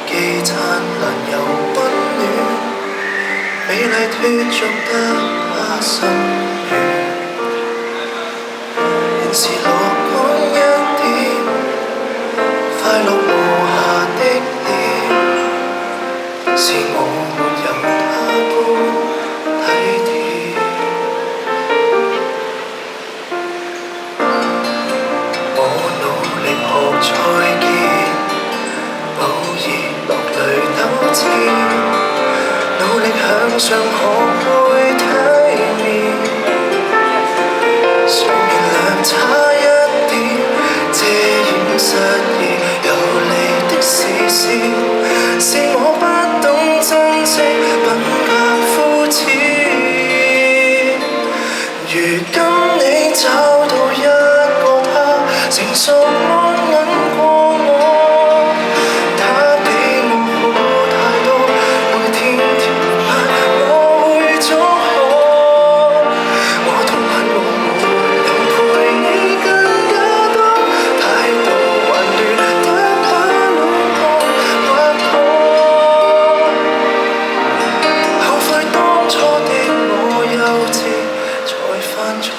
既燦爛又溫暖，美麗脫俗得把心軟。現時樂觀一點，快樂無瑕的臉，是我沒有他般體貼。我努力學再見，偶爾落淚糾纏，努力向上學會體面。想原諒差一點，遮掩失意遊離的視線，是我不懂珍惜，品格膚淺。如今你找到一個他，成熟安穩過我，他比我好太多，每天甜蜜我會祝賀。我痛恨我沒能陪你更加多，態度還亂得把戀愛劃破。後悔當初的我幼稚，才犯錯。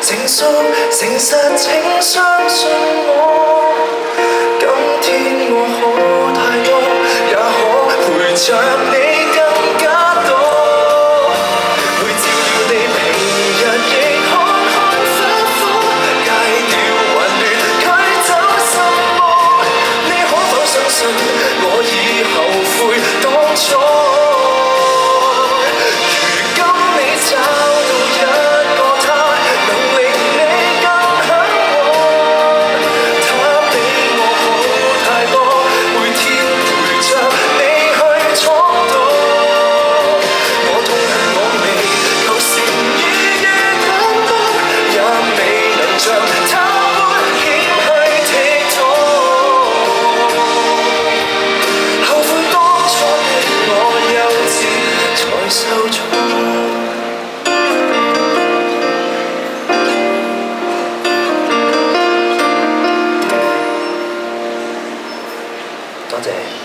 成熟誠實請相信我，今天我好太多，也可陪着你更加多，會照耀你平日亦看看花火，戒掉混亂驅走心魔，你可否相信我已後悔當初。多謝。